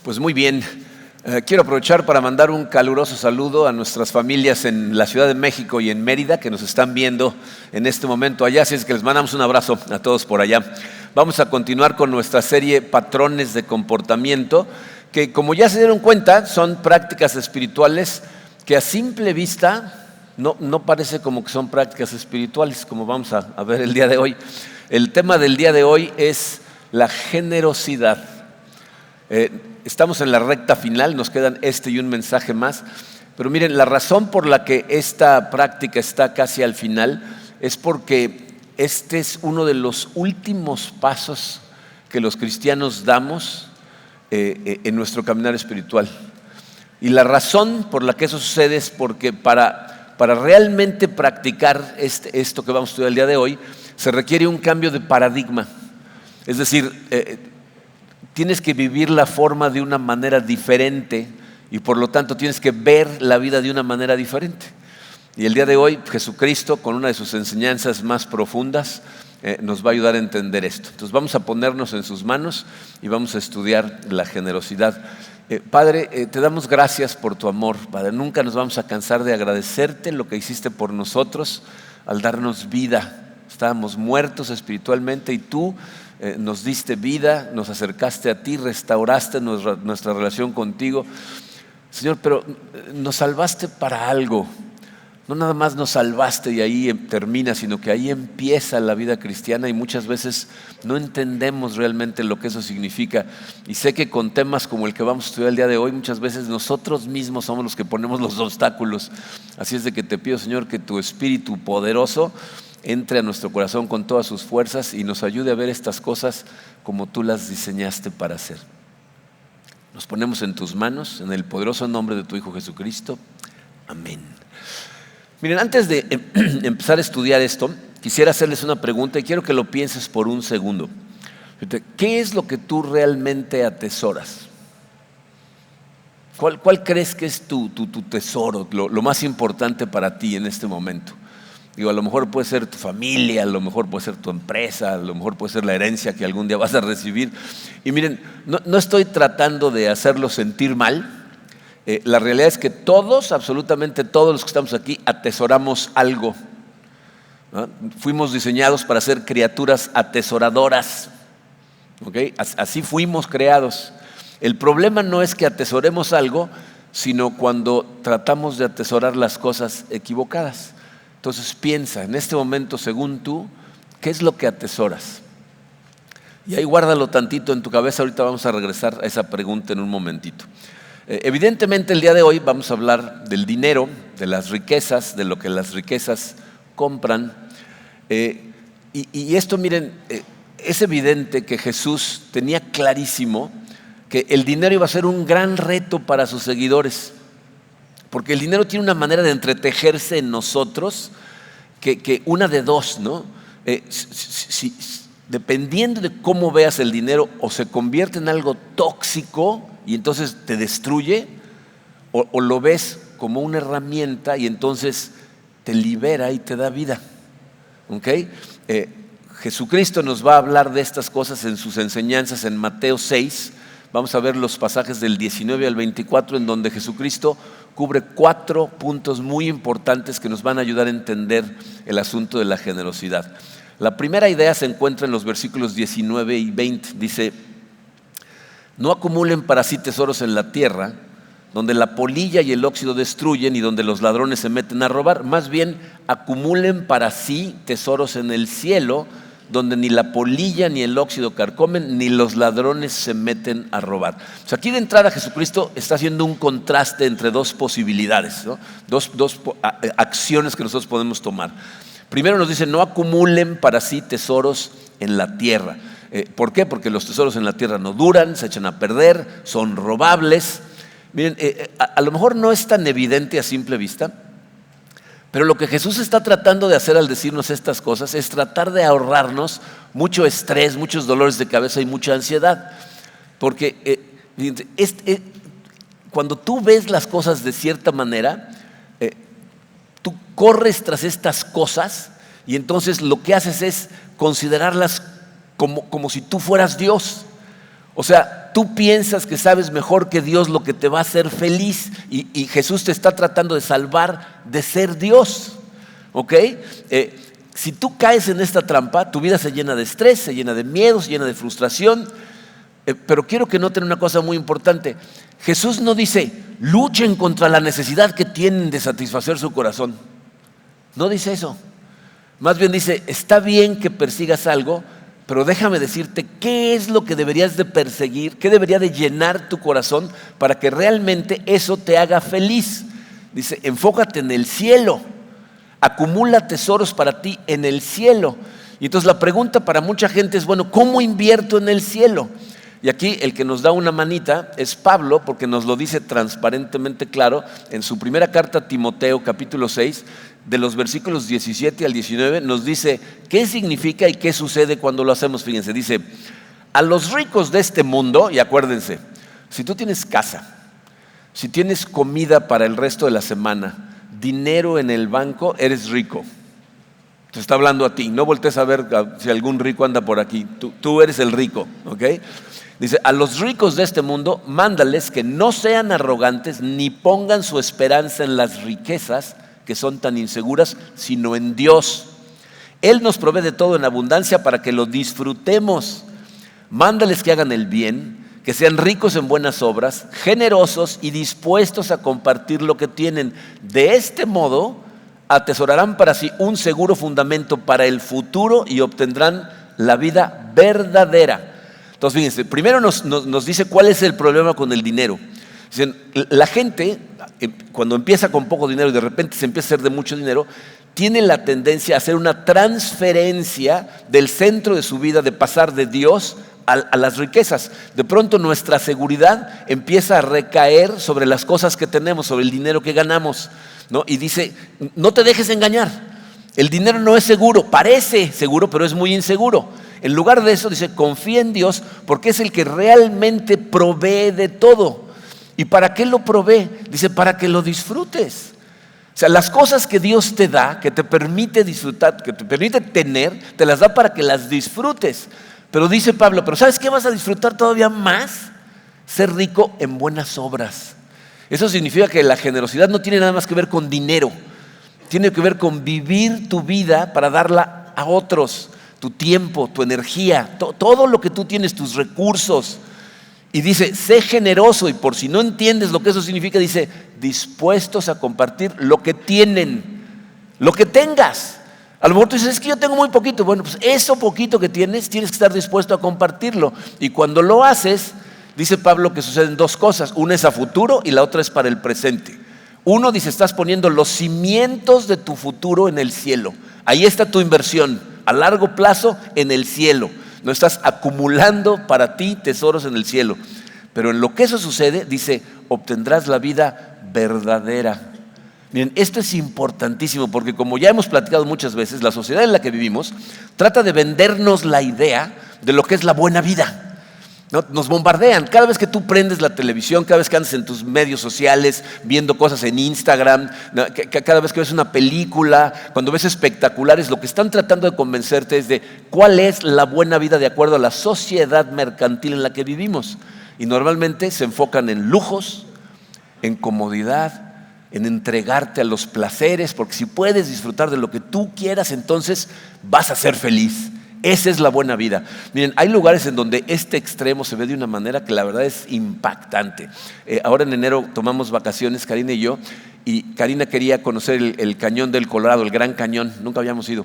Pues muy bien, quiero aprovechar para mandar un caluroso saludo a nuestras familias en la Ciudad de México y en Mérida que nos están viendo en este momento allá, así es que les mandamos un abrazo a todos por allá. Vamos a continuar con nuestra serie Patrones de Comportamiento, que como ya se dieron cuenta son prácticas espirituales que a simple vista no parece como que son prácticas espirituales, como vamos a ver el día de hoy. El tema del día de hoy es la generosidad. Estamos en la recta final, nos quedan este y un mensaje más, pero miren, la razón por la que esta práctica está casi al final es porque este es uno de los últimos pasos que los cristianos damos en nuestro caminar espiritual. Y la razón por la que eso sucede es porque para realmente practicar esto que vamos a estudiar el día de hoy, se requiere un cambio de paradigma. Es decir, tienes que vivir la forma de una manera diferente y por lo tanto tienes que ver la vida de una manera diferente. Y el día de hoy Jesucristo, con una de sus enseñanzas más profundas, nos va a ayudar a entender esto. Entonces vamos a ponernos en sus manos y vamos a estudiar la generosidad. Padre, te damos gracias por tu amor. Padre, nunca nos vamos a cansar de agradecerte lo que hiciste por nosotros al darnos vida. Estábamos muertos espiritualmente y tú nos diste vida, nos acercaste a ti, restauraste nuestra relación contigo. Señor, pero nos salvaste para algo. No nada más nos salvaste y ahí termina, sino que ahí empieza la vida cristiana y muchas veces no entendemos realmente lo que eso significa. Y sé que con temas como el que vamos a estudiar el día de hoy, muchas veces nosotros mismos somos los que ponemos los obstáculos. Así es de que te pido, Señor, que tu Espíritu poderoso entre a nuestro corazón con todas sus fuerzas y nos ayude a ver estas cosas como tú las diseñaste para hacer. Nos ponemos en tus manos, en el poderoso nombre de tu Hijo Jesucristo. Amén. Miren, antes de empezar a estudiar esto, quisiera hacerles una pregunta y quiero que lo pienses por un segundo. ¿Qué es lo que tú realmente atesoras? ¿Cuál crees que es tu tesoro, lo más importante para ti en este momento? Digo, a lo mejor puede ser tu familia, a lo mejor puede ser tu empresa, a lo mejor puede ser la herencia que algún día vas a recibir. Y miren, no estoy tratando de hacerlo sentir mal. La realidad es que todos, absolutamente todos los que estamos aquí, atesoramos algo, ¿no? Fuimos diseñados para ser criaturas atesoradoras, ¿okay? Así fuimos creados. El problema no es que atesoremos algo, sino cuando tratamos de atesorar las cosas equivocadas. Entonces piensa, en este momento, según tú, ¿qué es lo que atesoras? Y ahí guárdalo tantito en tu cabeza, ahorita vamos a regresar a esa pregunta en un momentito. Evidentemente el día de hoy vamos a hablar del dinero, de las riquezas, de lo que las riquezas compran. Y esto, miren, es evidente que Jesús tenía clarísimo que el dinero iba a ser un gran reto para sus seguidores. Porque el dinero tiene una manera de entretejerse en nosotros que una de dos, ¿no? Dependiendo de cómo veas el dinero, o se convierte en algo tóxico y entonces te destruye, o lo ves como una herramienta y entonces te libera y te da vida. ¿Okay? Jesucristo nos va a hablar de estas cosas en sus enseñanzas en Mateo 6. Vamos a ver los pasajes del 19 al 24 en donde Jesucristo cubre 4 puntos muy importantes que nos van a ayudar a entender el asunto de la generosidad. La primera idea se encuentra en los versículos 19 y 20. Dice: no acumulen para sí tesoros en la tierra, donde la polilla y el óxido destruyen y donde los ladrones se meten a robar. Más bien, acumulen para sí tesoros en el cielo, donde ni la polilla ni el óxido carcomen, ni los ladrones se meten a robar. O sea, aquí de entrada Jesucristo está haciendo un contraste entre dos posibilidades, ¿no? Dos acciones que nosotros podemos tomar. Primero nos dice: no acumulen para sí tesoros en la tierra. ¿Por qué? Porque los tesoros en la tierra no duran, se echan a perder, son robables. Miren, a lo mejor no es tan evidente a simple vista, pero lo que Jesús está tratando de hacer al decirnos estas cosas es tratar de ahorrarnos mucho estrés, muchos dolores de cabeza y mucha ansiedad. Porque cuando tú ves las cosas de cierta manera, tú corres tras estas cosas y entonces lo que haces es considerarlas como si tú fueras Dios. O sea, tú piensas que sabes mejor que Dios lo que te va a hacer feliz y Jesús te está tratando de salvar de ser Dios, ¿ok? Si tú caes en esta trampa, tu vida se llena de estrés, se llena de miedo, se llena de frustración. Pero quiero que noten una cosa muy importante. Jesús no dice, luchen contra la necesidad que tienen de satisfacer su corazón. No dice eso. Más bien dice, está bien que persigas algo, pero déjame decirte qué es lo que deberías de perseguir, qué debería de llenar tu corazón para que realmente eso te haga feliz. Dice, enfócate en el cielo, acumula tesoros para ti en el cielo. Y entonces la pregunta para mucha gente es, bueno, ¿cómo invierto en el cielo? Y aquí el que nos da una manita es Pablo, porque nos lo dice transparentemente claro en su primera carta a Timoteo, capítulo 6, de los versículos 17 al 19, nos dice qué significa y qué sucede cuando lo hacemos. Fíjense, dice, a los ricos de este mundo, y acuérdense, si tú tienes casa, si tienes comida para el resto de la semana, dinero en el banco, eres rico. Te está hablando a ti, no voltees a ver si algún rico anda por aquí, tú eres el rico, ¿ok? Dice, a los ricos de este mundo, mándales que no sean arrogantes ni pongan su esperanza en las riquezas que son tan inseguras, sino en Dios. Él nos provee de todo en abundancia para que lo disfrutemos. Mándales que hagan el bien, que sean ricos en buenas obras, generosos y dispuestos a compartir lo que tienen. De este modo, atesorarán para sí un seguro fundamento para el futuro y obtendrán la vida verdadera. Entonces, fíjense, primero nos dice cuál es el problema con el dinero. Dicen, la gente, cuando empieza con poco dinero y de repente se empieza a hacer de mucho dinero, tiene la tendencia a hacer una transferencia del centro de su vida, de pasar de Dios a las riquezas. De pronto nuestra seguridad empieza a recaer sobre las cosas que tenemos, sobre el dinero que ganamos, ¿no? Y dice, no te dejes engañar. El dinero no es seguro, parece seguro, pero es muy inseguro. En lugar de eso, dice, confía en Dios porque es el que realmente provee de todo. ¿Y para qué lo provee? Dice, para que lo disfrutes. O sea, las cosas que Dios te da, que te permite disfrutar, que te permite tener, te las da para que las disfrutes. Pero dice Pablo, ¿pero sabes qué vas a disfrutar todavía más? Ser rico en buenas obras. Eso significa que la generosidad no tiene nada más que ver con dinero. Tiene que ver con vivir tu vida para darla a otros. Tu tiempo, tu energía, todo lo que tú tienes, tus recursos. Y dice, sé generoso, y por si no entiendes lo que eso significa, dice, dispuestos a compartir lo que tienen, lo que tengas. A lo mejor tú dices, es que yo tengo muy poquito. Bueno, pues eso poquito que tienes que estar dispuesto a compartirlo. Y cuando lo haces, dice Pablo que suceden dos cosas. Una es a futuro y la otra es para el presente. Uno dice, estás poniendo los cimientos de tu futuro en el cielo. Ahí está tu inversión. A largo plazo en el cielo. No estás acumulando para ti tesoros en el cielo. Pero en lo que eso sucede, dice, obtendrás la vida verdadera. Miren, esto es importantísimo porque como ya hemos platicado muchas veces, la sociedad en la que vivimos trata de vendernos la idea de lo que es la buena vida. ¿No? Nos bombardean. Cada vez que tú prendes la televisión, cada vez que andas en tus medios sociales, viendo cosas en Instagram, ¿no? Cada vez que ves una película, cuando ves espectaculares, lo que están tratando de convencerte es de cuál es la buena vida de acuerdo a la sociedad mercantil en la que vivimos. Y normalmente se enfocan en lujos, en comodidad, en entregarte a los placeres, porque si puedes disfrutar de lo que tú quieras, entonces vas a ser feliz. Esa es la buena vida. Miren, hay lugares en donde este extremo se ve de una manera que la verdad es impactante. Ahora en enero tomamos vacaciones, Karina y yo, y Karina quería conocer el Cañón del Colorado, el Gran Cañón, nunca habíamos ido.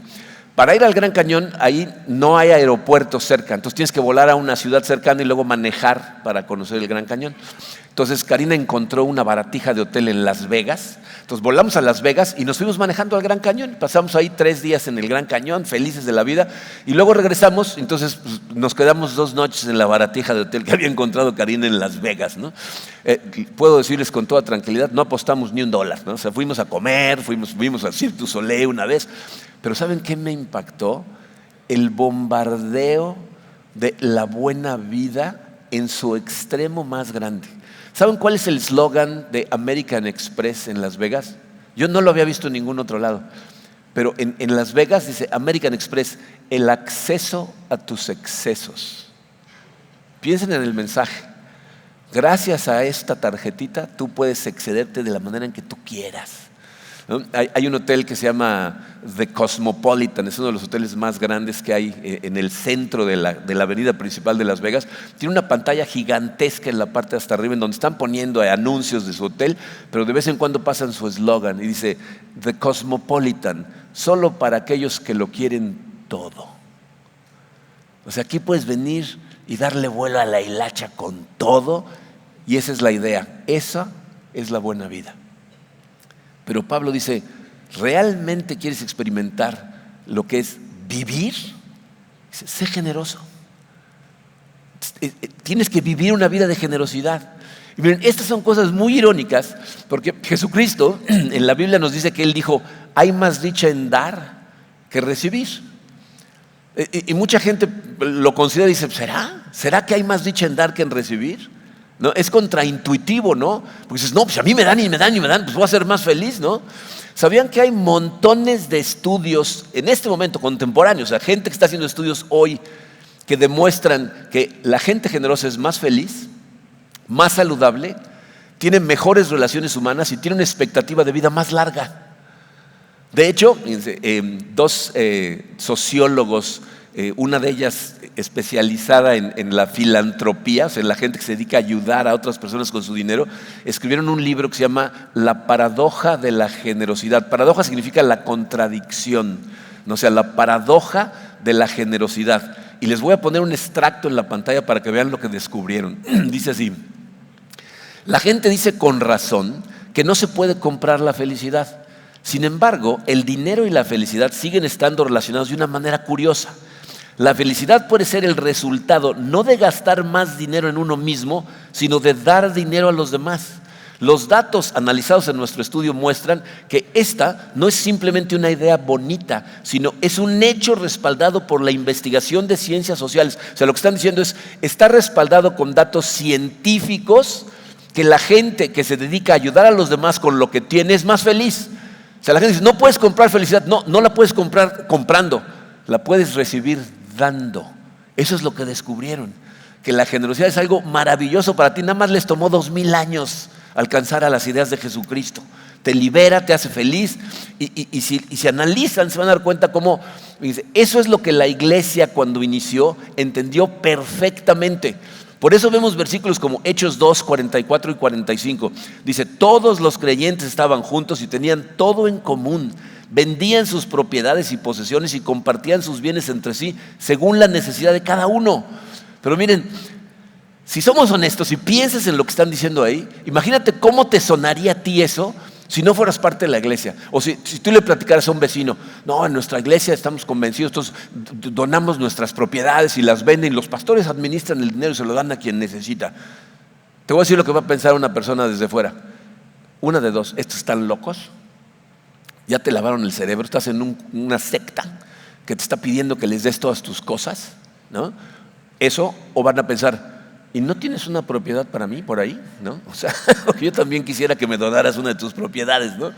Para ir al Gran Cañón, ahí no hay aeropuerto cerca, entonces tienes que volar a una ciudad cercana y luego manejar para conocer el Gran Cañón. Entonces Karina encontró una baratija de hotel en Las Vegas, entonces volamos a Las Vegas y nos fuimos manejando al Gran Cañón, pasamos ahí 3 días en el Gran Cañón, felices de la vida, y luego regresamos, entonces pues, nos quedamos 2 noches en la baratija de hotel que había encontrado Karina en Las Vegas, ¿no? Puedo decirles con toda tranquilidad, no apostamos ni $1, ¿no? O sea, fuimos a comer, fuimos al Cirque du Soleil una vez, pero ¿saben qué me impactó? El bombardeo de la buena vida en su extremo más grande. ¿Saben cuál es el eslogan de American Express en Las Vegas? Yo no lo había visto en ningún otro lado, pero en Las Vegas dice American Express, el acceso a tus excesos. Piensen en el mensaje. Gracias a esta tarjetita tú puedes excederte de la manera en que tú quieras, ¿no? Hay un hotel que se llama The Cosmopolitan, es uno de los hoteles más grandes que hay en el centro de la avenida principal de Las Vegas. Tiene una pantalla gigantesca en la parte de hasta arriba en donde están poniendo anuncios de su hotel, pero de vez en cuando pasan su eslogan y dice The Cosmopolitan, solo para aquellos que lo quieren todo. O sea, aquí puedes venir y darle vuelo a la hilacha con todo, y esa es la idea, esa es la buena vida. Pero Pablo dice, ¿realmente quieres experimentar lo que es vivir? Dice, sé generoso. Tienes que vivir una vida de generosidad. Y miren, estas son cosas muy irónicas, porque Jesucristo en la Biblia nos dice que Él dijo, hay más dicha en dar que recibir. Y mucha gente lo considera y dice, ¿será que hay más dicha en dar que en recibir? ¿No? Es contraintuitivo, ¿no? Porque dices, no, pues a mí me dan y me dan y me dan, pues voy a ser más feliz, ¿no? ¿Sabían que hay montones de estudios en este momento contemporáneos, o sea, gente que está haciendo estudios hoy que demuestran que la gente generosa es más feliz, más saludable, tiene mejores relaciones humanas y tiene una expectativa de vida más larga? De hecho, dos sociólogos, una de ellas especializada en la filantropía, o sea, en la gente que se dedica a ayudar a otras personas con su dinero, escribieron un libro que se llama La paradoja de la generosidad. Paradoja significa la contradicción, ¿no? O sea, la paradoja de la generosidad. Y les voy a poner un extracto en la pantalla para que vean lo que descubrieron. Dice así: la gente dice con razón que no se puede comprar la felicidad. Sin embargo, el dinero y la felicidad siguen estando relacionados de una manera curiosa. La felicidad puede ser el resultado no de gastar más dinero en uno mismo, sino de dar dinero a los demás. Los datos analizados en nuestro estudio muestran que esta no es simplemente una idea bonita, sino es un hecho respaldado por la investigación de ciencias sociales. O sea, lo que están diciendo está respaldado con datos científicos que la gente que se dedica a ayudar a los demás con lo que tiene es más feliz. O sea, la gente dice, no puedes comprar felicidad. No la puedes comprar comprando, la puedes recibir dando. Eso es lo que descubrieron, que la generosidad es algo maravilloso para ti. Nada más les tomó 2000 años alcanzar a las ideas de Jesucristo. Te libera, te hace feliz, y si analizan se van a dar cuenta cómo eso es lo que la iglesia cuando inició entendió perfectamente. Por eso vemos versículos como Hechos 2, 44 y 45. Dice, todos los creyentes estaban juntos y tenían todo en común. Vendían sus propiedades y posesiones y compartían sus bienes entre sí según la necesidad de cada uno. Pero miren, si somos honestos y piensas en lo que están diciendo ahí, imagínate cómo te sonaría a ti eso si no fueras parte de la iglesia. O si tú le platicaras a un vecino, no, en nuestra iglesia estamos convencidos, entonces donamos nuestras propiedades y las venden, y los pastores administran el dinero y se lo dan a quien necesita. Te voy a decir lo que va a pensar una persona desde fuera. Una de dos, ¿estos están locos? Ya te lavaron el cerebro, estás en una secta que te está pidiendo que les des todas tus cosas, ¿no? Eso, o van a pensar, ¿y no tienes una propiedad para mí por ahí? ¿No? O sea, yo también quisiera que me donaras una de tus propiedades, ¿no?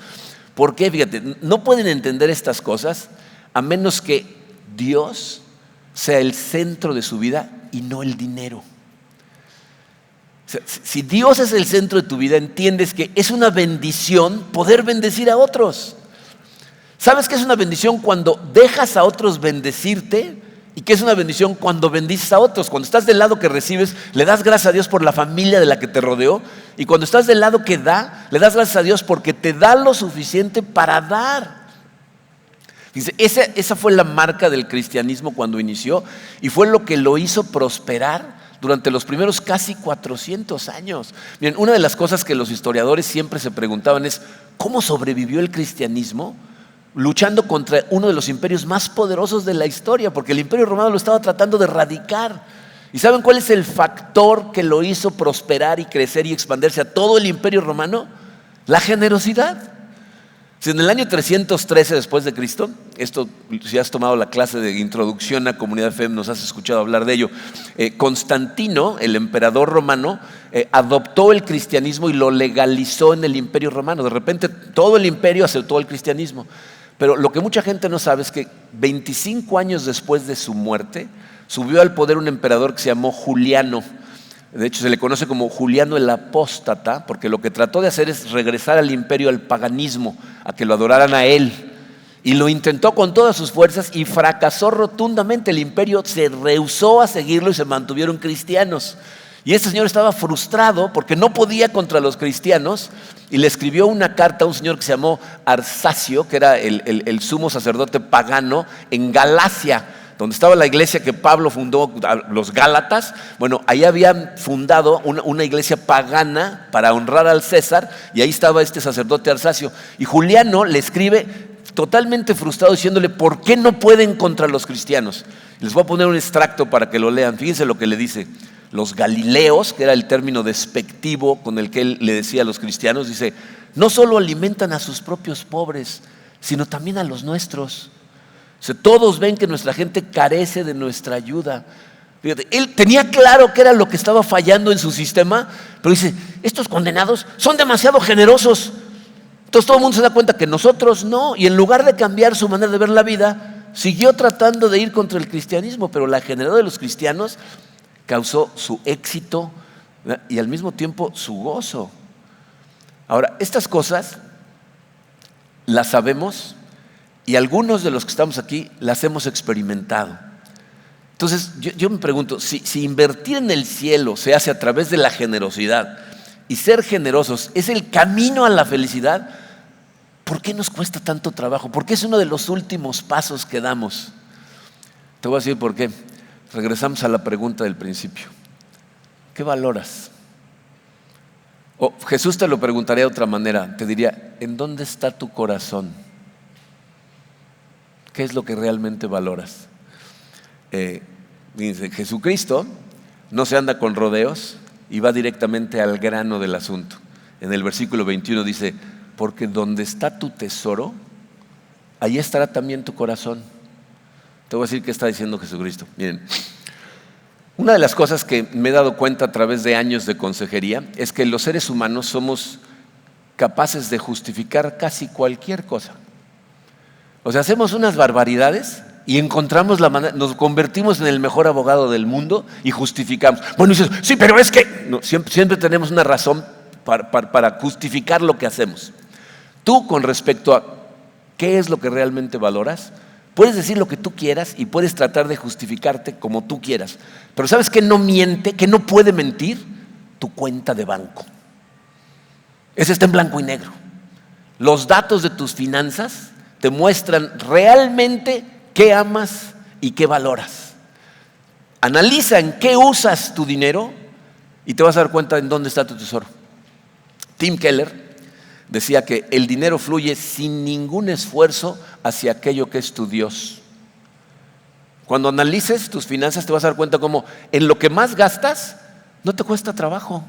¿Por qué? Fíjate, no pueden entender estas cosas a menos que Dios sea el centro de su vida y no el dinero. O sea, si Dios es el centro de tu vida, entiendes que es una bendición poder bendecir a otros. ¿Sabes qué es una bendición cuando dejas a otros bendecirte? ¿Y qué es una bendición cuando bendices a otros? Cuando estás del lado que recibes, le das gracias a Dios por la familia de la que te rodeó. Y cuando estás del lado que da, le das gracias a Dios porque te da lo suficiente para dar. Dice, esa fue la marca del cristianismo cuando inició y fue lo que lo hizo prosperar durante los primeros casi 400 años. Miren, una de las cosas que los historiadores siempre se preguntaban es, ¿cómo sobrevivió el cristianismo luchando contra uno de los imperios más poderosos de la historia? Porque el imperio romano lo estaba tratando de erradicar. ¿Y saben cuál es el factor que lo hizo prosperar y crecer y expandirse a todo el imperio romano? La generosidad. Si en el año 313 después de Cristo, esto si has tomado la clase de introducción a Comunidad de Fe, nos has escuchado hablar de ello, Constantino, el emperador romano, adoptó el cristianismo y lo legalizó en el imperio romano. De repente todo el imperio aceptó el cristianismo. Pero lo que mucha gente no sabe es que 25 años después de su muerte, subió al poder un emperador que se llamó Juliano. De hecho, se le conoce como Juliano el Apóstata, porque lo que trató de hacer es regresar al imperio, al paganismo, a que lo adoraran a él. Y lo intentó con todas sus fuerzas y fracasó rotundamente. El imperio se rehusó a seguirlo y se mantuvieron cristianos. Y este señor estaba frustrado porque no podía contra los cristianos y le escribió una carta a un señor que se llamó Arsacio, que era el sumo sacerdote pagano en Galacia, donde estaba la iglesia que Pablo fundó, los Gálatas. Bueno, ahí habían fundado una iglesia pagana para honrar al César, y ahí estaba este sacerdote Arsacio. Y Juliano le escribe totalmente frustrado diciéndole por qué no pueden contra los cristianos. Les voy a poner un extracto para que lo lean. Fíjense lo que le dice. Los galileos, que era el término despectivo con el que él le decía a los cristianos, dice: no solo alimentan a sus propios pobres, sino también a los nuestros. O sea, todos ven que nuestra gente carece de nuestra ayuda. Fíjate, él tenía claro qué era lo que estaba fallando en su sistema, pero dice: estos condenados son demasiado generosos. Entonces todo el mundo se da cuenta que nosotros no, y en lugar de cambiar su manera de ver la vida, siguió tratando de ir contra el cristianismo, pero la generosidad de los cristianos causó su éxito, ¿verdad?, y al mismo tiempo su gozo. Ahora, estas cosas las sabemos y algunos de los que estamos aquí las hemos experimentado. Entonces yo me pregunto, si invertir en el cielo se hace a través de la generosidad y ser generosos es el camino a la felicidad, ¿por qué nos cuesta tanto trabajo? ¿Por qué es uno de los últimos pasos que damos? Te voy a decir por qué. Regresamos a la pregunta del principio. ¿Qué valoras? O Jesús te lo preguntaría de otra manera. Te diría: ¿en dónde está tu corazón? ¿Qué es lo que realmente valoras? Dice, Jesucristo no se anda con rodeos y va directamente al grano del asunto. En el versículo 21 dice: porque donde está tu tesoro, ahí estará también tu corazón. Te voy a decir qué está diciendo Jesucristo. Miren, una de las cosas que me he dado cuenta a través de años de consejería es que los seres humanos somos capaces de justificar casi cualquier cosa. O sea, hacemos unas barbaridades y encontramos la manera, nos convertimos en el mejor abogado del mundo y justificamos. Bueno, dices: sí, pero es que no, siempre tenemos una razón para justificar lo que hacemos. Tú, con respecto a qué es lo que realmente valoras, puedes decir lo que tú quieras y puedes tratar de justificarte como tú quieras. Pero ¿sabes qué no miente, qué no puede mentir? Tu cuenta de banco. Esa está en blanco y negro. Los datos de tus finanzas te muestran realmente qué amas y qué valoras. Analiza en qué usas tu dinero y te vas a dar cuenta en dónde está tu tesoro. Tim Keller decía que el dinero fluye sin ningún esfuerzo hacia aquello que es tu Dios. Cuando analices tus finanzas te vas a dar cuenta cómo en lo que más gastas no te cuesta trabajo.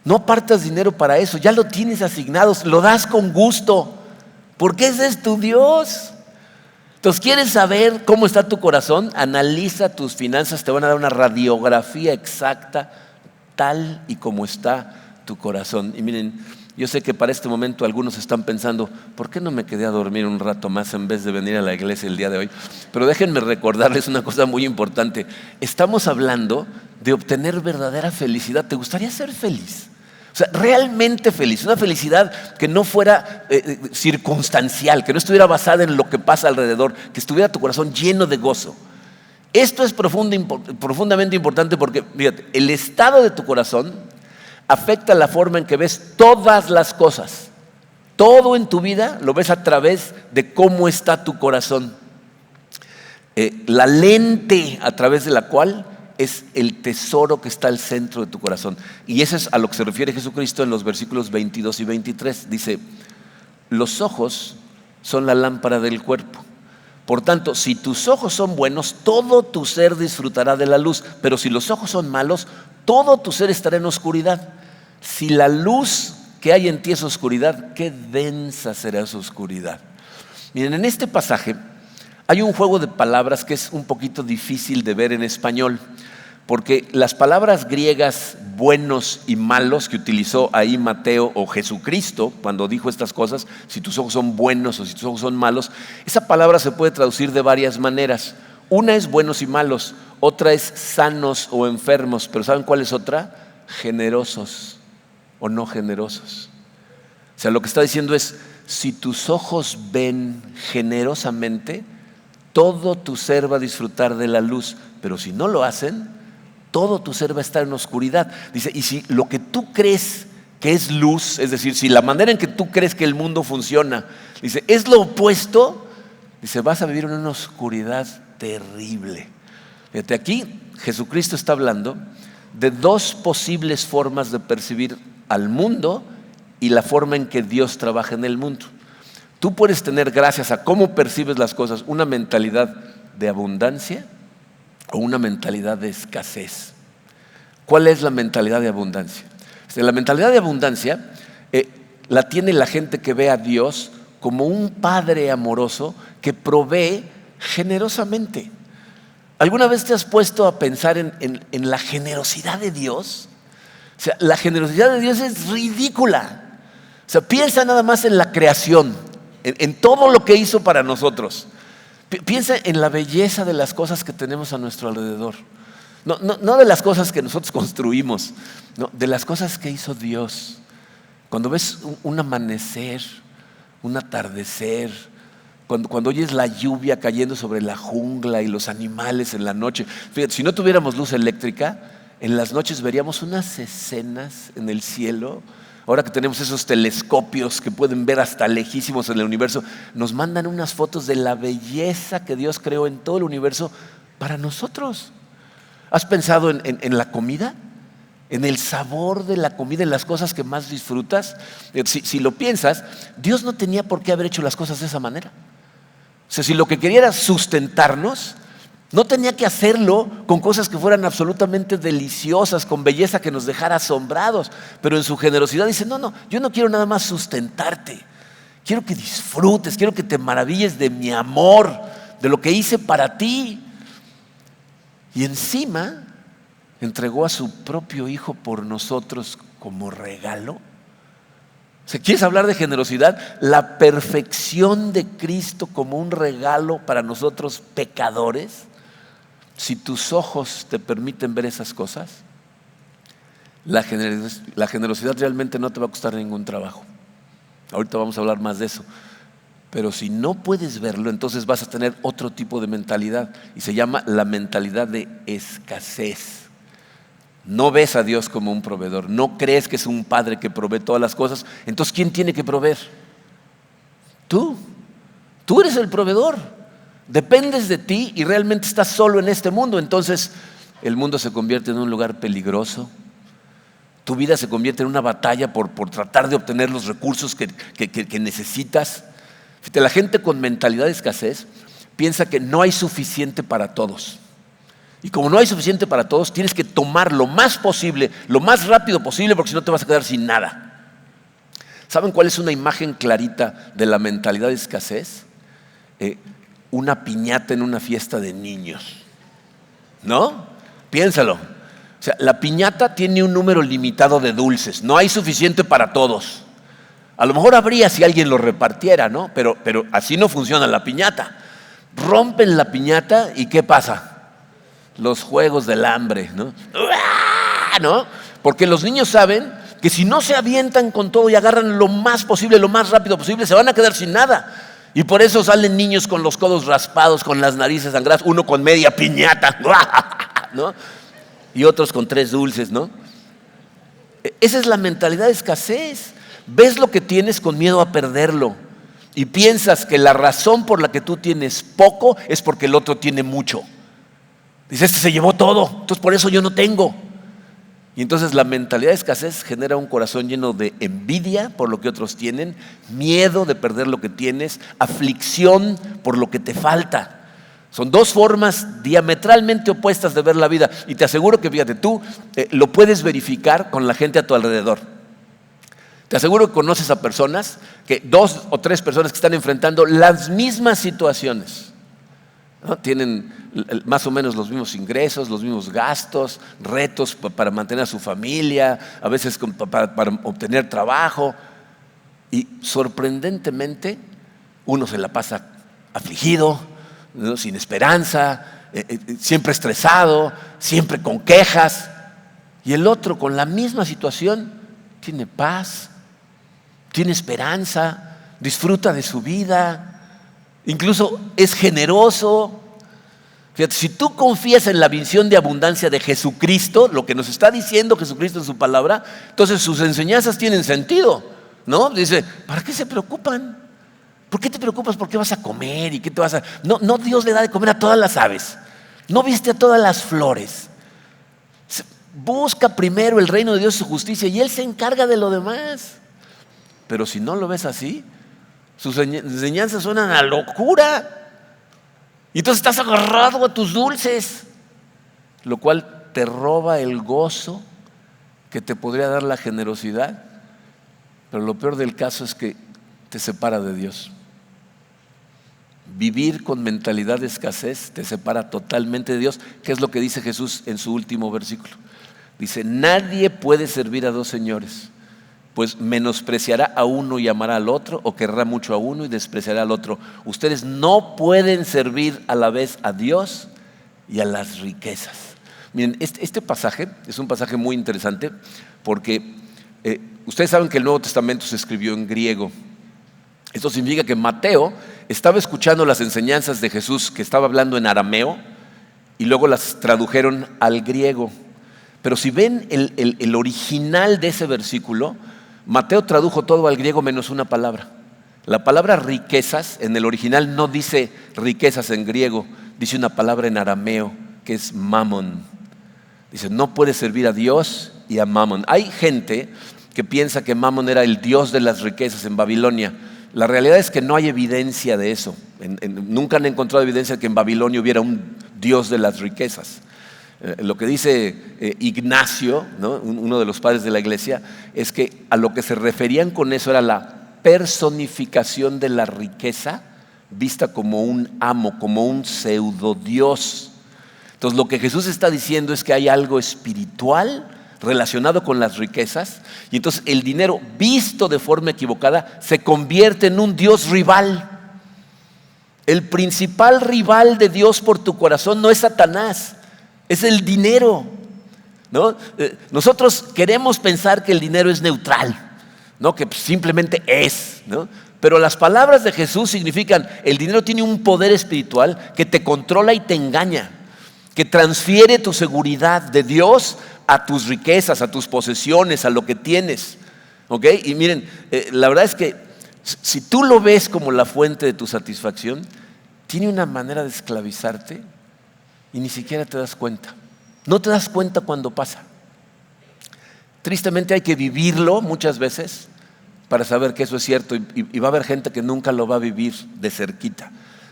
No apartas dinero para eso, ya lo tienes asignado, lo das con gusto, porque ese es tu Dios. Entonces, ¿quieres saber cómo está tu corazón? Analiza tus finanzas, te van a dar una radiografía exacta, tal y como está tu corazón. Y miren, yo sé que para este momento algunos están pensando: ¿por qué no me quedé a dormir un rato más en vez de venir a la iglesia el día de hoy? Pero déjenme recordarles una cosa muy importante. Estamos hablando de obtener verdadera felicidad. ¿Te gustaría ser feliz? O sea, realmente feliz, una felicidad que no fuera circunstancial, que no estuviera basada en lo que pasa alrededor, que estuviera tu corazón lleno de gozo. Esto es profundamente importante porque, fíjate, el estado de tu corazón afecta la forma en que ves todas las cosas. Todo en tu vida lo ves a través de cómo está tu corazón. La lente a través de la cual es el tesoro que está al centro de tu corazón. Y eso es a lo que se refiere Jesucristo en los versículos 22 y 23. Dice: los ojos son la lámpara del cuerpo. Por tanto, si tus ojos son buenos, todo tu ser disfrutará de la luz. Pero si los ojos son malos, todo tu ser estará en oscuridad. Si la luz que hay en ti es oscuridad, qué densa será esa oscuridad. Miren, en este pasaje hay un juego de palabras que es un poquito difícil de ver en español, porque las palabras griegas buenos y malos que utilizó ahí Mateo o Jesucristo cuando dijo estas cosas, si tus ojos son buenos o si tus ojos son malos, esa palabra se puede traducir de varias maneras. Una es buenos y malos, otra es sanos o enfermos, pero ¿saben cuál es otra? Generosos o no generosos. O sea, lo que está diciendo es, si tus ojos ven generosamente, todo tu ser va a disfrutar de la luz, pero si no lo hacen, todo tu ser va a estar en oscuridad. Dice, y si lo que tú crees que es luz, es decir, si la manera en que tú crees que el mundo funciona, dice, es lo opuesto, dice, vas a vivir en una oscuridad terrible. Fíjate, aquí Jesucristo está hablando de dos posibles formas de percibir al mundo y la forma en que Dios trabaja en el mundo. Tú puedes tener, gracias a cómo percibes las cosas, una mentalidad de abundancia o una mentalidad de escasez. ¿Cuál es la mentalidad de abundancia? La mentalidad de abundancia la tiene la gente que ve a Dios como un padre amoroso que provee generosamente. ¿Alguna vez te has puesto a pensar en la generosidad de Dios? O sea, la generosidad de Dios es ridícula. O sea, piensa nada más en la creación, en todo lo que hizo para nosotros. Piensa en la belleza de las cosas que tenemos a nuestro alrededor. No de las cosas que nosotros construimos, no, de las cosas que hizo Dios. Cuando ves un amanecer, un atardecer, cuando oyes la lluvia cayendo sobre la jungla y los animales en la noche. Fíjate, si no tuviéramos luz eléctrica, en las noches veríamos unas escenas en el cielo. Ahora que tenemos esos telescopios que pueden ver hasta lejísimos en el universo, nos mandan unas fotos de la belleza que Dios creó en todo el universo para nosotros. ¿Has pensado en la comida? ¿En el sabor de la comida, en las cosas que más disfrutas? Si lo piensas, Dios no tenía por qué haber hecho las cosas de esa manera. O sea, si lo que quería era sustentarnos, no tenía que hacerlo con cosas que fueran absolutamente deliciosas, con belleza que nos dejara asombrados. Pero en su generosidad dice, no, yo no quiero nada más sustentarte. Quiero que disfrutes, quiero que te maravilles de mi amor, de lo que hice para ti. Y encima entregó a su propio Hijo por nosotros como regalo. O sea, ¿quieres hablar de generosidad? La perfección de Cristo como un regalo para nosotros pecadores. Si tus ojos te permiten ver esas cosas, la generosidad realmente no te va a costar ningún trabajo. Ahorita vamos a hablar más de eso. Pero si no puedes verlo, entonces vas a tener otro tipo de mentalidad y se llama la mentalidad de escasez. No ves a Dios como un proveedor, no crees que es un padre que provee todas las cosas. Entonces, ¿quién tiene que proveer? Tú eres el proveedor. Dependes de ti y realmente estás solo en este mundo. Entonces, el mundo se convierte en un lugar peligroso. Tu vida se convierte en una batalla por tratar de obtener los recursos que necesitas. Fíjate, la gente con mentalidad de escasez piensa que no hay suficiente para todos. Y como no hay suficiente para todos, tienes que tomar lo más posible, lo más rápido posible, porque si no te vas a quedar sin nada. ¿Saben cuál es una imagen clarita de la mentalidad de escasez? Una piñata en una fiesta de niños. ¿No? Piénsalo. O sea, la piñata tiene un número limitado de dulces. No hay suficiente para todos. A lo mejor habría si alguien lo repartiera, ¿no? Pero así no funciona la piñata. Rompen la piñata y ¿qué pasa? Los juegos del hambre, ¿no? ¿No? Porque los niños saben que si no se avientan con todo y agarran lo más posible, lo más rápido posible, se van a quedar sin nada. Y por eso salen niños con los codos raspados, con las narices sangradas, uno con media piñata, ¿no? Y otros con 3 dulces, ¿no? Esa es la mentalidad de escasez. Ves lo que tienes con miedo a perderlo y piensas que la razón por la que tú tienes poco es porque el otro tiene mucho. Dice, este se llevó todo, entonces por eso yo no tengo. Y entonces la mentalidad de escasez genera un corazón lleno de envidia por lo que otros tienen, miedo de perder lo que tienes, aflicción por lo que te falta. Son dos formas diametralmente opuestas de ver la vida. Y te aseguro que, fíjate, tú lo puedes verificar con la gente a tu alrededor. Te aseguro que conoces a personas, 2 o 3 personas que están enfrentando las mismas situaciones, ¿no? Tienen más o menos los mismos ingresos, los mismos gastos, retos para mantener a su familia, a veces para obtener trabajo. Y sorprendentemente, uno se la pasa afligido, ¿no? Sin esperanza, siempre estresado, siempre con quejas. Y el otro con la misma situación tiene paz, tiene esperanza, disfruta de su vida, incluso es generoso. Fíjate, si tú confías en la visión de abundancia de Jesucristo, lo que nos está diciendo Jesucristo en su palabra, entonces sus enseñanzas tienen sentido, ¿no? Dice, ¿para qué se preocupan? ¿Por qué te preocupas por qué vas a comer y qué te vas a...? No, Dios le da de comer a todas las aves, no viste a todas las flores. Busca primero el reino de Dios y su justicia y Él se encarga de lo demás. Pero si no lo ves así, sus enseñanzas suenan a locura. Y entonces estás agarrado a tus dulces, lo cual te roba el gozo que te podría dar la generosidad. Pero lo peor del caso es que te separa de Dios. Vivir con mentalidad de escasez te separa totalmente de Dios, que es lo que dice Jesús en su último versículo. Dice, nadie puede servir a dos señores, pues menospreciará a uno y amará al otro, o querrá mucho a uno y despreciará al otro. Ustedes no pueden servir a la vez a Dios y a las riquezas. Miren, este pasaje es un pasaje muy interesante porque ustedes saben que el Nuevo Testamento se escribió en griego. Esto significa que Mateo estaba escuchando las enseñanzas de Jesús que estaba hablando en arameo y luego las tradujeron al griego. Pero si ven el original de ese versículo, Mateo tradujo todo al griego menos una palabra. La palabra riquezas en el original no dice riquezas en griego, dice una palabra en arameo que es mamón. Dice, no puedes servir a Dios y a mamón. Hay gente que piensa que mamón era el dios de las riquezas en Babilonia. La realidad es que no hay evidencia de eso. Nunca han encontrado evidencia de que en Babilonia hubiera un dios de las riquezas. Lo que dice Ignacio, ¿no?, uno de los padres de la iglesia, es que a lo que se referían con eso era la personificación de la riqueza vista como un amo, como un pseudo Dios. Entonces lo que Jesús está diciendo es que hay algo espiritual relacionado con las riquezas y entonces el dinero visto de forma equivocada se convierte en un Dios rival. El principal rival de Dios por tu corazón no es Satanás, es el dinero, ¿no? Nosotros queremos pensar que el dinero es neutral, ¿no?, que simplemente es, ¿no? Pero las palabras de Jesús significan el dinero tiene un poder espiritual que te controla y te engaña, que transfiere tu seguridad de Dios a tus riquezas, a tus posesiones, a lo que tienes, ¿ok? Y miren, la verdad es que si tú lo ves como la fuente de tu satisfacción, tiene una manera de esclavizarte y ni siquiera te das cuenta. No te das cuenta cuando pasa. Tristemente hay que vivirlo muchas veces para saber que eso es cierto y va a haber gente que nunca lo va a vivir de cerquita.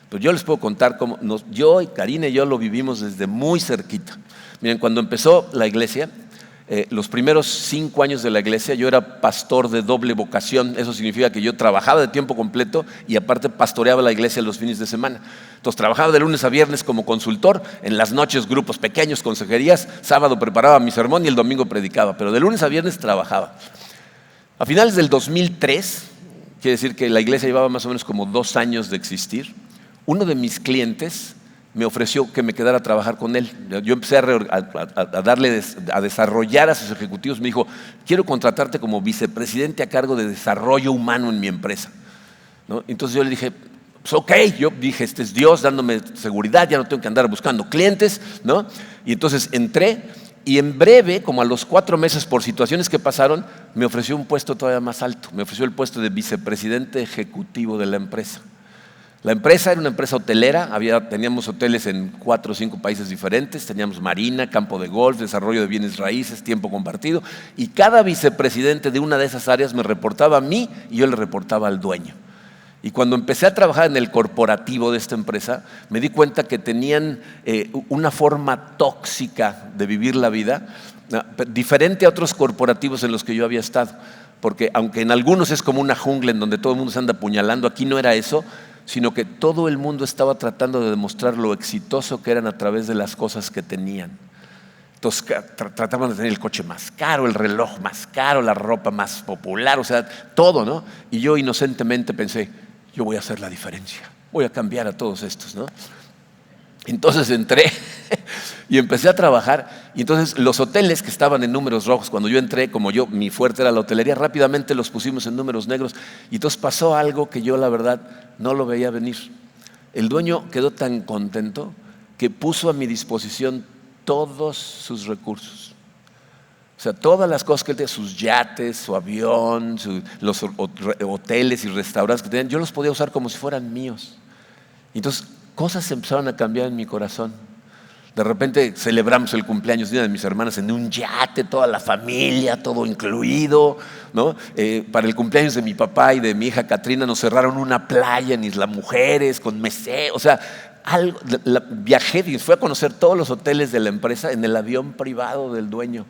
Pero yo les puedo contar cómo yo y Karina y yo lo vivimos desde muy cerquita. Miren, cuando empezó la iglesia, los primeros 5 años de la iglesia yo era pastor de doble vocación. Eso significa que yo trabajaba de tiempo completo y aparte pastoreaba la iglesia los fines de semana. Entonces trabajaba de lunes a viernes como consultor, en las noches grupos pequeños, consejerías, sábado preparaba mi sermón y el domingo predicaba, pero de lunes a viernes trabajaba. A finales del 2003, quiere decir que la iglesia llevaba más o menos como 2 años de existir, uno de mis clientes me ofreció que me quedara a trabajar con él. Yo empecé a desarrollar a sus ejecutivos. Me dijo, quiero contratarte como vicepresidente a cargo de desarrollo humano en mi empresa, ¿no? Entonces yo le dije, pues ok, yo dije, este es Dios dándome seguridad, ya no tengo que andar buscando clientes, ¿no? Y entonces entré y en breve, como a los 4 meses por situaciones que pasaron, me ofreció un puesto todavía más alto. Me ofreció el puesto de vicepresidente ejecutivo de la empresa. La empresa era una empresa hotelera, teníamos hoteles en 4 o 5 países diferentes, teníamos marina, campo de golf, desarrollo de bienes raíces, tiempo compartido, y cada vicepresidente de una de esas áreas me reportaba a mí y yo le reportaba al dueño. Y cuando empecé a trabajar en el corporativo de esta empresa, me di cuenta que tenían una forma tóxica de vivir la vida, diferente a otros corporativos en los que yo había estado, porque aunque en algunos es como una jungla en donde todo el mundo se anda apuñalando, aquí no era eso, sino que todo el mundo estaba tratando de demostrar lo exitoso que eran a través de las cosas que tenían. Entonces trataban de tener el coche más caro, el reloj más caro, la ropa más popular, o sea, todo, ¿no? Y yo inocentemente pensé, yo voy a hacer la diferencia, voy a cambiar a todos estos, ¿no? Entonces entré y empecé a trabajar. Y entonces los hoteles que estaban en números rojos, cuando yo entré, como mi fuerte era la hotelería, rápidamente los pusimos en números negros. Y entonces pasó algo que yo la verdad no lo veía venir. El dueño quedó tan contento que puso a mi disposición todos sus recursos. O sea, todas las cosas que él tenía, sus yates, su avión, los hoteles y restaurantes que tenían, yo los podía usar como si fueran míos. Y entonces cosas empezaron a cambiar en mi corazón. De repente celebramos el cumpleaños de una de mis hermanas en un yate, toda la familia, todo incluido, ¿no? Para el cumpleaños de mi papá y de mi hija Katrina nos cerraron una playa en Isla Mujeres con mesé, o sea, viajé y fui a conocer todos los hoteles de la empresa en el avión privado del dueño.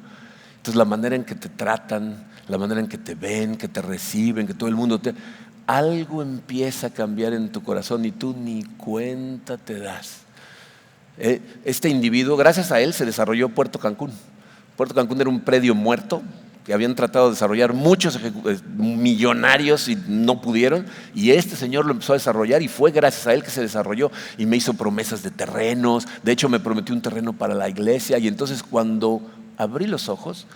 Entonces la manera en que te tratan, la manera en que te ven, que te reciben, que todo el mundo algo empieza a cambiar en tu corazón y tú ni cuenta te das. Este individuo, gracias a él, se desarrolló Puerto Cancún. Puerto Cancún era un predio muerto que habían tratado de desarrollar muchos millonarios y no pudieron. Y este señor lo empezó a desarrollar y fue gracias a él que se desarrolló y me hizo promesas de terrenos. De hecho, me prometió un terreno para la iglesia. Y entonces cuando abrí los ojos,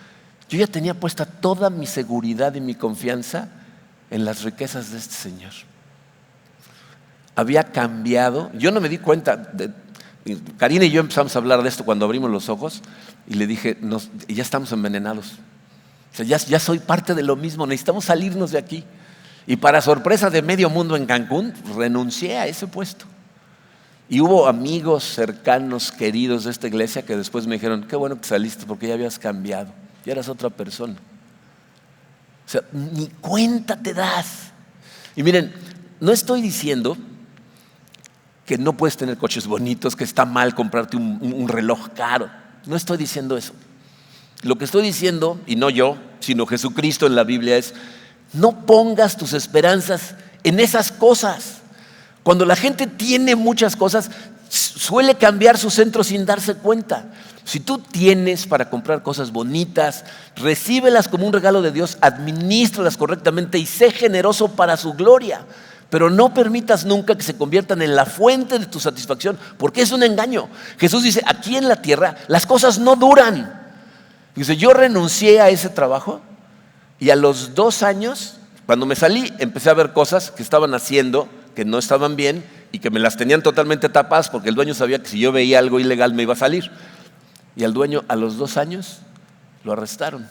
yo ya tenía puesta toda mi seguridad y mi confianza en las riquezas de este señor. Había cambiado, yo no me di cuenta. Karina y yo empezamos a hablar de esto cuando abrimos los ojos y le dije, ya estamos envenenados. O sea, ya soy parte de lo mismo, necesitamos salirnos de aquí. Y para sorpresa de medio mundo en Cancún, renuncié a ese puesto. Y hubo amigos cercanos, queridos de esta iglesia que después me dijeron, qué bueno que saliste porque ya habías cambiado, ya eras otra persona. O sea, ni cuenta te das. Y miren, no estoy diciendo que no puedes tener coches bonitos, que está mal comprarte un reloj caro. No estoy diciendo eso. Lo que estoy diciendo, y no yo, sino Jesucristo en la Biblia es, no pongas tus esperanzas en esas cosas. Cuando la gente tiene muchas cosas, suele cambiar su centro sin darse cuenta. Si tú tienes para comprar cosas bonitas, recíbelas como un regalo de Dios, administralas correctamente y sé generoso para su gloria. Pero no permitas nunca que se conviertan en la fuente de tu satisfacción, porque es un engaño. Jesús dice, aquí en la tierra las cosas no duran. Dice, yo renuncié a ese trabajo y a los 2 años, cuando me salí, empecé a ver cosas que estaban haciendo que no estaban bien y que me las tenían totalmente tapadas porque el dueño sabía que si yo veía algo ilegal me iba a salir. Y al dueño a los 2 años lo arrestaron.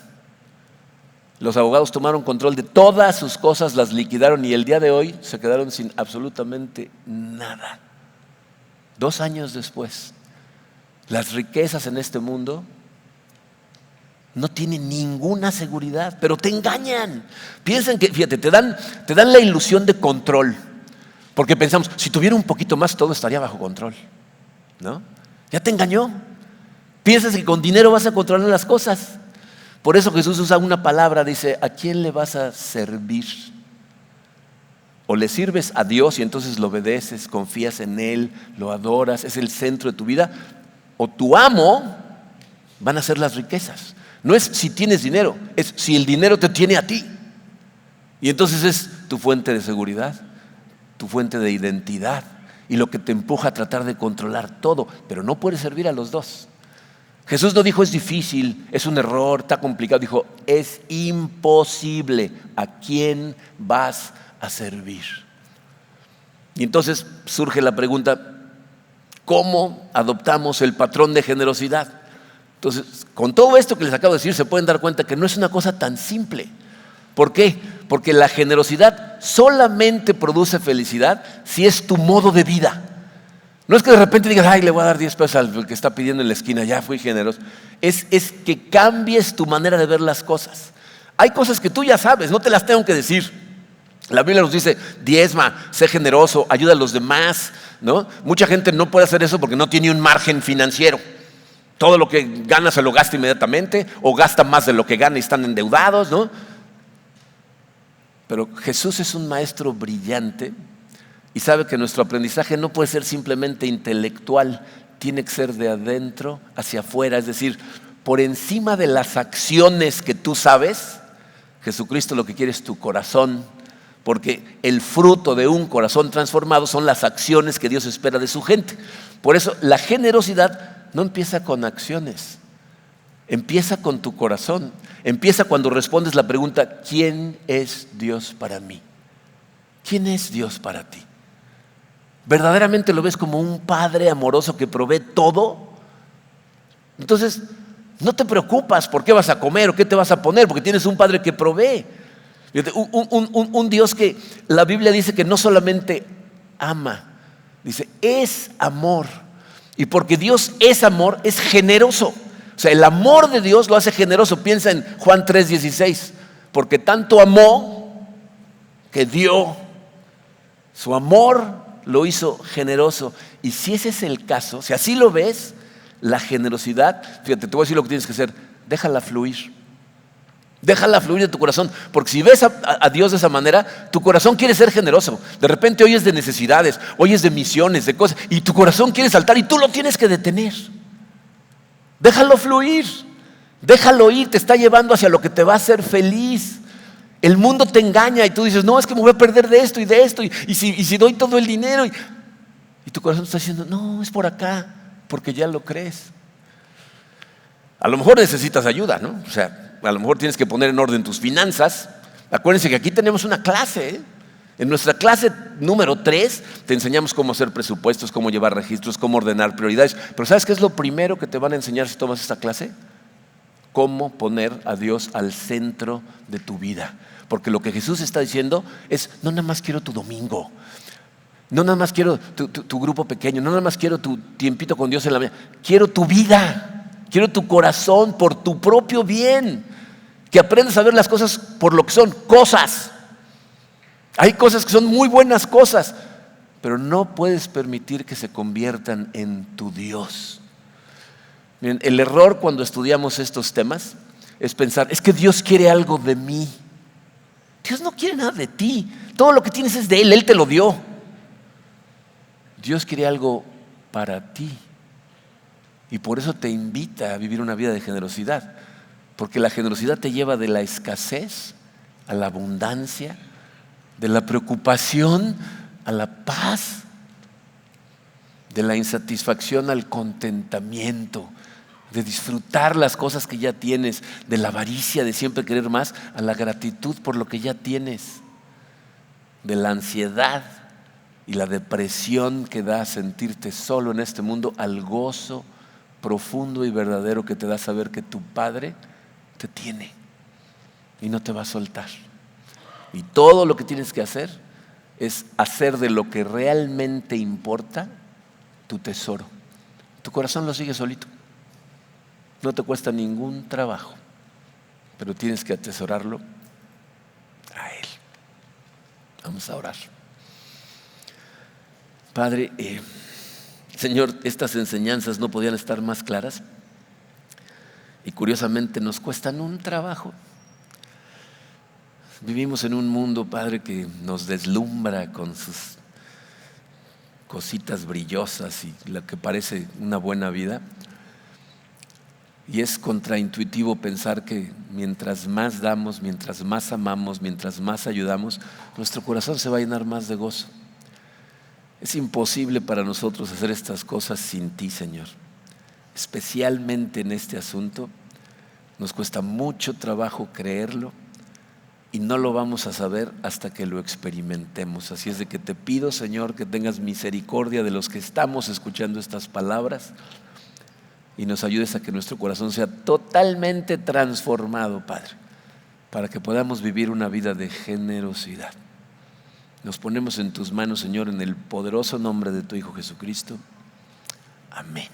Los abogados tomaron control de todas sus cosas, las liquidaron y el día de hoy se quedaron sin absolutamente nada. 2 años después, las riquezas en este mundo no tienen ninguna seguridad, pero te engañan. Piensan que, fíjate, te dan la ilusión de control, porque pensamos, si tuviera un poquito más todo estaría bajo control, ¿no? Ya te engañó. Piensas que con dinero vas a controlar las cosas. Por eso Jesús usa una palabra, dice, ¿a quién le vas a servir? O le sirves a Dios y entonces lo obedeces, confías en Él, lo adoras, es el centro de tu vida. O tu amo van a ser las riquezas. No es si tienes dinero, es si el dinero te tiene a ti. Y entonces es tu fuente de seguridad, tu fuente de identidad y lo que te empuja a tratar de controlar todo. Pero no puedes servir a los dos. Jesús no dijo es difícil, es un error, está complicado. Dijo es imposible. ¿A quién vas a servir? Y entonces surge la pregunta, ¿cómo adoptamos el patrón de generosidad? Entonces, con todo esto que les acabo de decir, se pueden dar cuenta que no es una cosa tan simple. ¿Por qué? Porque la generosidad solamente produce felicidad si es tu modo de vida. No es que de repente digas, ay, le voy a dar 10 pesos al que está pidiendo en la esquina, ya fui generoso. Es que cambies tu manera de ver las cosas. Hay cosas que tú ya sabes, no te las tengo que decir. La Biblia nos dice, diezma, sé generoso, ayuda a los demás, ¿no? Mucha gente no puede hacer eso porque no tiene un margen financiero. Todo lo que gana se lo gasta inmediatamente o gasta más de lo que gana y están endeudados, ¿no? Pero Jesús es un maestro brillante y sabe que nuestro aprendizaje no puede ser simplemente intelectual, tiene que ser de adentro hacia afuera, es decir, por encima de las acciones que tú sabes, Jesucristo lo que quiere es tu corazón, porque el fruto de un corazón transformado son las acciones que Dios espera de su gente. Por eso la generosidad no empieza con acciones, empieza con tu corazón, empieza cuando respondes la pregunta: ¿quién es Dios para mí? ¿Quién es Dios para ti? ¿Verdaderamente lo ves como un padre amoroso que provee todo? Entonces, no te preocupas por qué vas a comer o qué te vas a poner, porque tienes un padre que provee. Un Dios que la Biblia dice que no solamente ama, dice es amor. Y porque Dios es amor, es generoso. O sea, el amor de Dios lo hace generoso. Piensa en Juan 3:16. Porque tanto amó que dio. Su amor lo hizo generoso. Y si ese es el caso, si así lo ves, la generosidad, fíjate, te voy a decir lo que tienes que hacer: déjala fluir. Déjala fluir de tu corazón, porque si ves a Dios de esa manera, tu corazón quiere ser generoso. De repente oyes de necesidades, oyes de misiones, de cosas, y tu corazón quiere saltar y tú lo tienes que detener. Déjalo fluir, déjalo ir, te está llevando hacia lo que te va a hacer feliz. El mundo te engaña y tú dices: no, es que me voy a perder de esto, y si doy todo el dinero, y tu corazón está diciendo: no, es por acá, porque ya lo crees. A lo mejor necesitas ayuda, ¿no? O sea, a lo mejor tienes que poner en orden tus finanzas. Acuérdense que aquí tenemos una clase, ¿eh? En nuestra clase número 3 te enseñamos cómo hacer presupuestos, cómo llevar registros, cómo ordenar prioridades. Pero ¿sabes qué es lo primero que te van a enseñar si tomas esta clase? Cómo poner a Dios al centro de tu vida. Porque lo que Jesús está diciendo es: no nada más quiero tu domingo, no nada más quiero tu grupo pequeño, no nada más quiero tu tiempito con Dios en la mañana. Quiero tu vida. Quiero tu corazón por tu propio bien. Que aprendas a ver las cosas por lo que son, cosas. Hay cosas que son muy buenas cosas, pero no puedes permitir que se conviertan en tu Dios. Miren, el error cuando estudiamos estos temas es pensar: es que Dios quiere algo de mí. Dios no quiere nada de ti. Todo lo que tienes es de Él, Él te lo dio. Dios quiere algo para ti. Y por eso te invita a vivir una vida de generosidad. Porque la generosidad te lleva de la escasez a la abundancia, de la preocupación a la paz, de la insatisfacción al contentamiento, de disfrutar las cosas que ya tienes, de la avaricia de siempre querer más, a la gratitud por lo que ya tienes, de la ansiedad y la depresión que da sentirte solo en este mundo, al gozo profundo y verdadero que te da saber que tu Padre te tiene y no te va a soltar. Y todo lo que tienes que hacer es hacer de lo que realmente importa tu tesoro. Tu corazón lo sigue solito. No te cuesta ningún trabajo, pero tienes que atesorarlo a Él. Vamos a orar. Padre, Señor, estas enseñanzas no podían estar más claras y curiosamente nos cuestan un trabajo. Vivimos en un mundo, Padre, que nos deslumbra con sus cositas brillosas y lo que parece una buena vida. Y es contraintuitivo pensar que mientras más damos, mientras más amamos, mientras más ayudamos, nuestro corazón se va a llenar más de gozo. Es imposible para nosotros hacer estas cosas sin ti, Señor. Especialmente en este asunto, nos cuesta mucho trabajo creerlo y no lo vamos a saber hasta que lo experimentemos. Así es de que te pido, Señor, que tengas misericordia de los que estamos escuchando estas palabras y nos ayudes a que nuestro corazón sea totalmente transformado, Padre, para que podamos vivir una vida de generosidad. Nos ponemos en tus manos, Señor, en el poderoso nombre de tu Hijo Jesucristo. Amén.